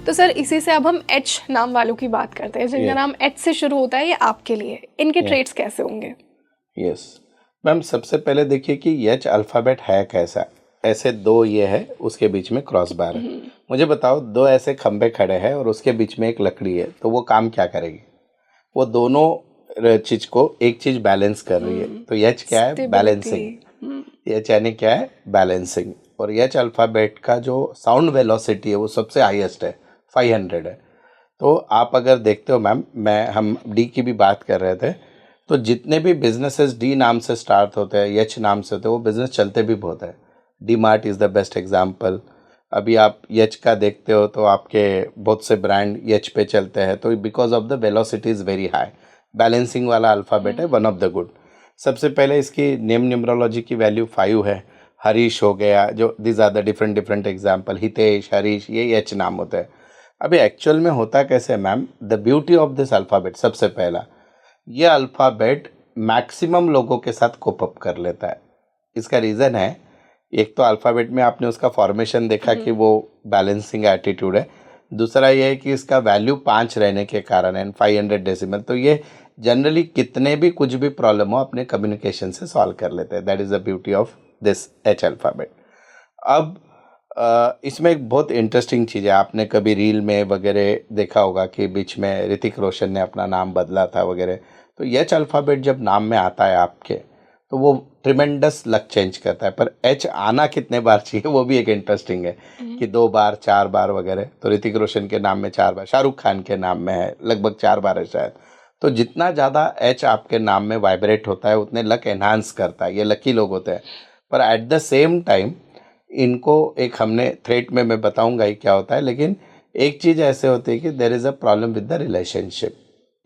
तो सर इसी से अब हम एच नाम वालों की बात करते हैं, जिनका नाम एच से शुरू होता है, ये आपके लिए इनके ट्रेड्स कैसे होंगे? यस मैम, सबसे पहले देखिए कि एच अल्फ़ाबेट है कैसा। ऐसे दो ये है, उसके बीच में क्रॉस बार है। मुझे बताओ, दो ऐसे खंबे खड़े हैं और उसके बीच में एक लकड़ी है, तो वो काम क्या करेगी? वो दोनों चीज को एक चीज बैलेंस कर रही है। तो एच क्या है? बैलेंसिंग। एच यानी क्या है? बैलेंसिंग। और एच अल्फ़ाबेट का जो साउंड वेलोसिटी है वो सबसे हाईएस्ट है, 500 है। तो आप अगर देखते हो मैम, हम डी की भी बात कर रहे थे, तो जितने भी बिजनेसेस डी नाम से स्टार्ट होते हैं, एच नाम से होते हैं, वो बिजनेस चलते भी बहुत है। D mart is the best example. अभी आप एच का देखते हो तो आपके बहुत से ब्रांड एच पे चलते हैं, तो because of the velocity is very high. Balancing वाला अल्फ़ाबेट है, वन ऑफ द गुड। सबसे पहले इसकी नेम न्यूमरोलॉजी की वैल्यू 5 है। हरीश हो गया, जो this are the different different example, Hitesh, Harish, ये एच नाम होते हैं। अभी एक्चुअल में होता कैसे ma'am? The beauty of this alphabet, सबसे पहला, ये अल्फ़ाबेट मैक्सिमम लोगों के साथ कोप अप कर लेता है। इसका रीज़न है, एक तो अल्फ़ाबेट में आपने उसका फॉर्मेशन देखा कि वो बैलेंसिंग एटीट्यूड है। दूसरा ये है कि इसका वैल्यू 5 रहने के कारण है, 500 डेसिमल। तो ये जनरली कितने भी कुछ भी प्रॉब्लम हो अपने कम्युनिकेशन से सॉल्व कर लेते हैं। That is the beauty of this H alphabet. अब इसमें एक बहुत इंटरेस्टिंग चीज़ है, आपने कभी रील में वगैरह देखा होगा कि बीच में ऋतिक रोशन ने अपना नाम बदला था वगैरह। तो एच अल्फ़ाबेट जब नाम में आता है आपके, तो वो ट्रिमेंडस लक चेंज करता है। पर एच आना कितने बार चाहिए वो भी एक इंटरेस्टिंग है, कि 2 बार 4 बार वगैरह। तो ऋतिक रोशन के नाम में 4 बार, शाहरुख खान के नाम में है लगभग 4 बार है शायद। तो जितना ज़्यादा एच आपके नाम में वाइब्रेट होता है उतने लक एनहांस करता है, ये लकी लोग होते हैं। पर एट द सेम टाइम इनको एक हमने थ्रेट में मैं बताऊंगा ही क्या होता है, लेकिन एक चीज़ ऐसे होती है कि there is a problem with the relationship,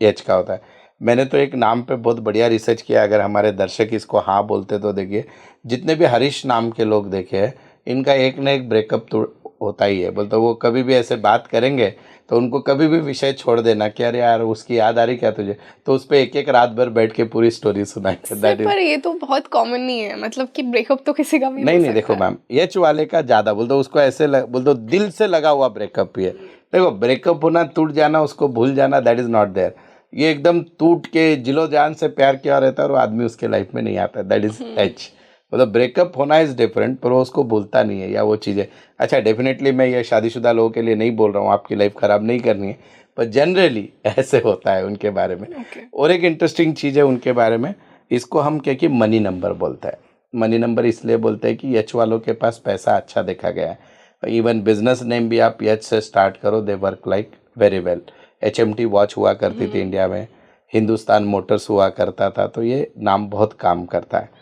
H का होता है। मैंने तो एक नाम पे बहुत बढ़िया रिसर्च किया, अगर हमारे दर्शक इसको हाँ बोलते तो देखिए, जितने भी हरीश नाम के लोग देखे हैं, इनका एक ना एक ब्रेकअप तो होता ही है। बोलते वो कभी भी ऐसे बात करेंगे तो उनको कभी भी विषय छोड़ देना कि अरे यार उसकी याद आ रही क्या तुझे, तो उस पर एक एक रात भर बैठ के पूरी स्टोरी सुनाएंगे। दैट इज, पर ये तो बहुत कॉमन नहीं है, मतलब कि ब्रेकअप तो किसी का भी नहीं हो नहीं, देखो सकता है। मैम, एच वाले का ज़्यादा बोल दो, उसको ऐसे बोल दो दिल से लगा हुआ ब्रेकअप ही है। देखो, ब्रेकअप होना, टूट जाना, उसको भूल जाना, दैट इज़ नॉट देयर। ये एकदम टूट के जिलो जान से प्यार किया रहता है और वो आदमी उसके लाइफ में नहीं आता, दैट इज़ एच। मतलब ब्रेकअप होना इज़ डिफरेंट, पर वो उसको भूलता नहीं है या वो चीज़ें। अच्छा, डेफिनेटली मैं ये शादीशुदा लोगों के लिए नहीं बोल रहा हूँ, आपकी लाइफ ख़राब नहीं करनी है, पर जनरली ऐसे होता है उनके बारे में। ओके। और एक इंटरेस्टिंग चीज़ है उनके बारे में, इसको हम क्या कि मनी नंबर बोलते हैं। मनी नंबर इसलिए बोलते हैं कि एच वालों के पास पैसा अच्छा देखा गया है। इवन बिजनेस नेम भी आप एच से स्टार्ट करो, they work like very well. HMT watch हुआ करती थी इंडिया में, हिंदुस्तान मोटर्स हुआ करता था, तो ये नाम बहुत काम करता है।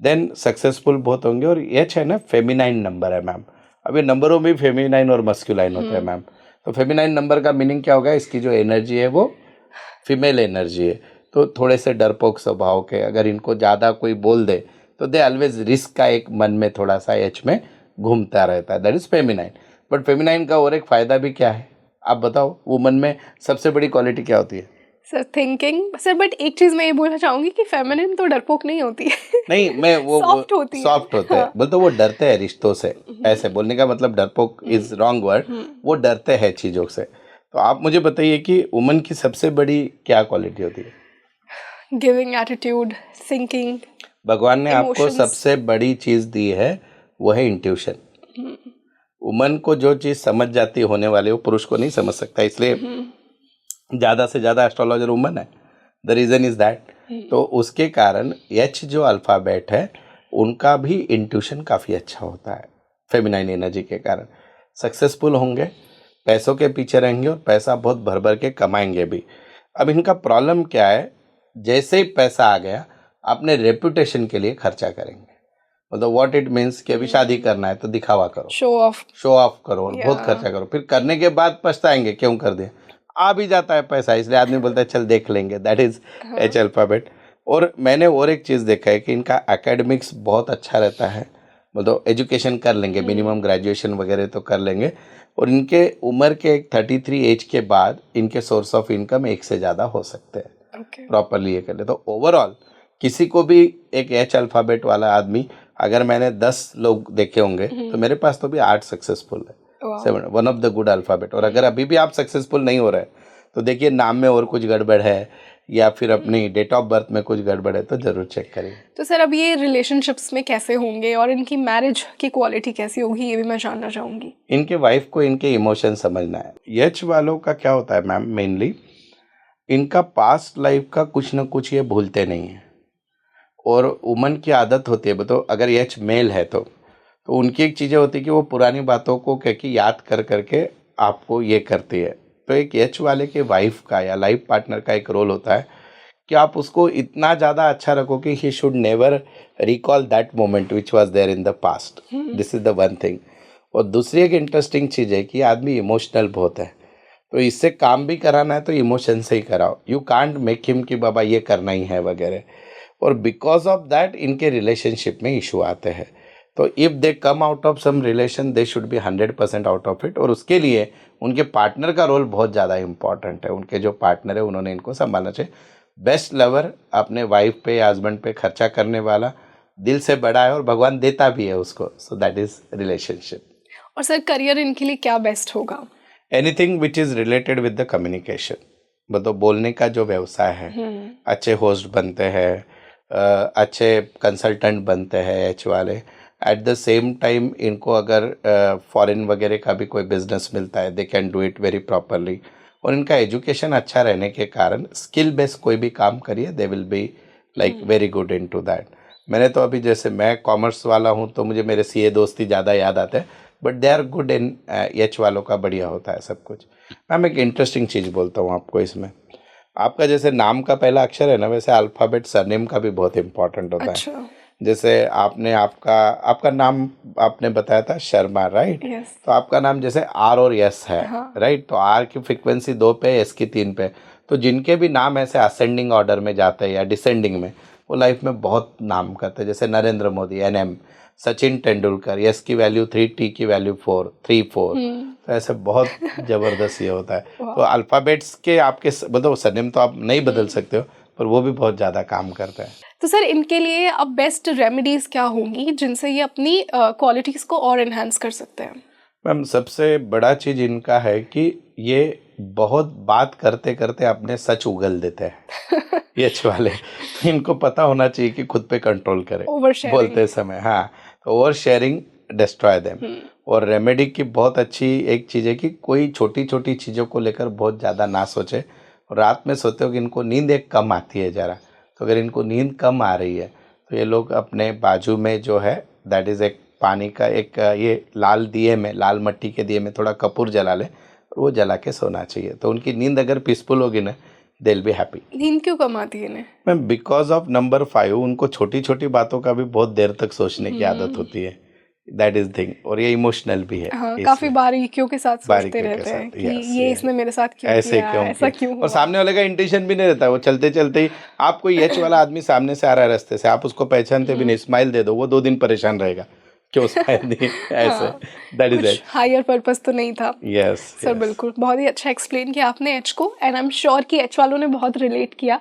देन सक्सेसफुल बहुत होंगे। और एच है ना, फेमिनाइन नंबर है मैम। अभी नंबरों में फेमिनाइन और मस्कुलाइन होते हैं मैम। तो फेमिनाइन नंबर का मीनिंग क्या होगा? इसकी जो एनर्जी है वो फीमेल एनर्जी है। तो थोड़े से डरपोक स्वभाव के, अगर इनको ज़्यादा कोई बोल दे तो दे ऑलवेज रिस्क का एक मन में थोड़ा सा एच में घूमता रहता है, that is feminine. But feminine का और एक फ़ायदा भी क्या है आप बताओ? वुमन में सबसे बड़ी क्वालिटी क्या होती है? Sir thinking. सर बट एक चीज मैं ये बोलना चाहूंगी कि फेमिनिन तो डरपोक नहीं होती है। नहीं, मैं वो सॉफ्ट होती है। सॉफ्ट होते हैं, हाँ। बोलते वो डरते हैं रिश्तों से। ऐसे बोलने का मतलब डरपोक इज रॉन्ग वर्ड, वो डरते हैं चीज़ों से। तो आप मुझे बताइए कि वुमन की सबसे बड़ी क्या क्वालिटी होती है? गिविंग एटीट्यूड, थिंकिंग, भगवान ने आपको इमोशंस। सबसे बड़ी चीज़ दी है, वो है इंट्यूशन। वुमन को जो चीज़ समझ जाती होने वाली, वो पुरुष को नहीं समझ सकता, इसलिए ज़्यादा से ज़्यादा एस्ट्रोलॉजर वुमन है। The reason is that. तो उसके कारण एच जो अल्फ़ाबेट है, उनका भी इंट्यूशन काफ़ी अच्छा होता है, फेमिनाइन एनर्जी के कारण। सक्सेसफुल होंगे, पैसों के पीछे रहेंगे और पैसा बहुत भर भर के कमाएंगे भी। अब इनका प्रॉब्लम क्या है? जैसे ही पैसा आ गया, अपने रेपुटेशन के लिए खर्चा करेंगे। मतलब व्हाट इट मीन्स कि अभी शादी करना है तो दिखावा करो, शो ऑफ। शो ऑफ करो और बहुत खर्चा करो, फिर करने के बाद पछताएंगे क्यों कर दिया। आ भी जाता है पैसा, इसलिए आदमी बोलता है चल देख लेंगे, दैट इज एच अल्फ़ाबेट। और मैंने और एक चीज़ देखा है कि इनका एकेडमिक्स बहुत अच्छा रहता है। मतलब एजुकेशन कर लेंगे, मिनिमम ग्रेजुएशन वगैरह तो कर लेंगे। और इनके उम्र के 33 एज के बाद इनके सोर्स ऑफ इनकम एक से ज़्यादा हो सकते हैं, ओके। प्रॉपरली ये कर ले। तो ओवरऑल किसी को भी एक एच अल्फ़ाबेट वाला आदमी, अगर मैंने 10 लोग देखे होंगे तो मेरे पास तो भी 8 सक्सेसफुल है। Wow. One of the good alphabet. और अगर अभी भी आप सक्सेसफुल नहीं हो रहे तो देखिए नाम में और कुछ गड़बड़ है या फिर अपनी डेट ऑफ बर्थ में कुछ गड़बड़ है तो जरूर चेक करिए। तो सर अब ये रिलेशनशिप्स में कैसे होंगे और इनकी मैरिज की क्वालिटी कैसी होगी, ये भी मैं जानना चाहूँगी। इनके वाइफ को इनके इमोशन समझना है। एच वालों का क्या होता है मैम, मेनली इनका पास्ट लाइफ का कुछ ना कुछ ये भूलते नहीं है। और वुमन की आदत होती है, बताओ अगर एच मेल है तो उनकी एक चीज़ें होती है कि वो पुरानी बातों को कह के याद कर करके आपको ये करती है। तो एक एच वाले के वाइफ का या लाइफ पार्टनर का एक रोल होता है कि आप उसको इतना ज़्यादा अच्छा रखो कि he should never recall that moment which was there in the past. This is the one thing. और दूसरी एक इंटरेस्टिंग चीज़ है कि आदमी इमोशनल बहुत है, तो इससे काम भी कराना है तो इमोशन से ही कराओ। यू कांट मेक हिम कि बाबा ये करना ही है वगैरह। और बिकॉज ऑफ दैट इनके रिलेशनशिप में इशू आते हैं। तो if they come out of some relation they should be 100% out of it. और उसके लिए उनके पार्टनर का रोल बहुत ज़्यादा इंपॉर्टेंट है। उनके जो पार्टनर है उन्होंने इनको संभालना चाहिए। बेस्ट लवर अपने वाइफ पे या हस्बैंड पे खर्चा करने वाला, दिल से बड़ा है और भगवान देता भी है उसको। So that is relationship. और सर करियर इनके लिए क्या बेस्ट होगा? Anything which is related with the communication. मतलब बोलने का जो व्यवसाय है, अच्छे होस्ट बनते हैं, अच्छे कंसल्टेंट बनते हैं एच वाले। एट द सेम टाइम इनको अगर फॉरेन वगैरह का भी कोई बिजनेस मिलता है they can do it very properly. और इनका एजुकेशन अच्छा रहने के कारण स्किल बेस्ड कोई भी काम करिए they will be like very good into that. मैंने तो अभी जैसे मैं कॉमर्स वाला हूँ तो मुझे मेरे सीए दोस्त ही ज़्यादा याद आते हैं, but they are good in H वालों का बढ़िया होता है सब कुछ। मैम एक इंटरेस्टिंग चीज़ बोलता हूँ आपको इसमें, आपका जैसे नाम का पहला अक्षर है ना, वैसे अल्फ़ाबेट सरनेम का भी बहुत इंपॉर्टेंट होता है। अच्छा। जैसे आपने आपका नाम आपने बताया था शर्मा, राइट? यस। तो आपका नाम जैसे आर और यस है, राइट? तो आर की फ्रिक्वेंसी 2 पे, एस की 3 पे। तो जिनके भी नाम ऐसे असेंडिंग ऑर्डर में जाते हैं या डिसेंडिंग में, वो लाइफ में बहुत नाम करते हैं। जैसे नरेंद्र मोदी NM, सचिन तेंदुलकर, यस की वैल्यू 3, टी की वैल्यू 4, 3 4। तो ऐसे बहुत जबरदस्त ये होता है। तो अल्फ़ाबेट्स के आपके मतलब सरनेम तो आप नहीं बदल सकते हो, पर वो भी बहुत ज़्यादा काम करते हैं। तो सर इनके लिए अब बेस्ट रेमेडीज क्या होंगी जिनसे ये अपनी क्वालिटीज़ को और इन्हांस कर सकते हैं? मैम सबसे बड़ा चीज़ इनका है कि ये बहुत बात करते करते अपने सच उगल देते हैं एच वाले। तो इनको पता होना चाहिए कि खुद पे कंट्रोल करें बोलते समय। हाँ, तो ओवर शेयरिंग डिस्ट्रॉय देम। और रेमेडी की बहुत अच्छी एक चीज़ है कि कोई छोटी छोटी चीज़ों को लेकर बहुत ज़्यादा ना सोचे। और रात में सोते हो कि इनको नींद एक कम आती है ज़रा, तो अगर इनको नींद कम आ रही है तो ये लोग अपने बाजू में जो है दैट इज़ एक पानी का एक ये लाल दिए में, लाल मट्टी के दिए में थोड़ा कपूर जला ले और वो जला के सोना चाहिए। तो उनकी नींद अगर पीसफुल होगी ना, दे विल बी हैप्पी। नींद क्यों कम आती है इन्हें? मैम बिकॉज ऑफ नंबर 5 उनको छोटी छोटी बातों का भी बहुत देर तक सोचने की आदत होती है। That is thing. और ये इमोशनल भी है। हाँ, काफी बारीकियों के साथ सोचते बारीकियों के रहते हैं साथ, कि yes, ये yes. इसने मेरे साथ क्यों ऐसे किया, क्यों ऐसा किया? क्यों हुआ? और सामने वाले का इंटेंशन भी नहीं रहता, वो चलते चलते ही आप कोई एच वाला आदमी सामने से आ रहा है रास्ते से, आप उसको पहचानते भी नहीं, स्माइल दे दो, वो 2 दिन परेशान रहेगा क्यों स्माइल दी ऐसे। That is it. Higher purpose तो नहीं था। यस सर बिल्कुल, बहुत ही अच्छा एक्सप्लेन किया आपने एच को, एंड आई एम श्योर कि एच वालों ने बहुत रिलेट किया।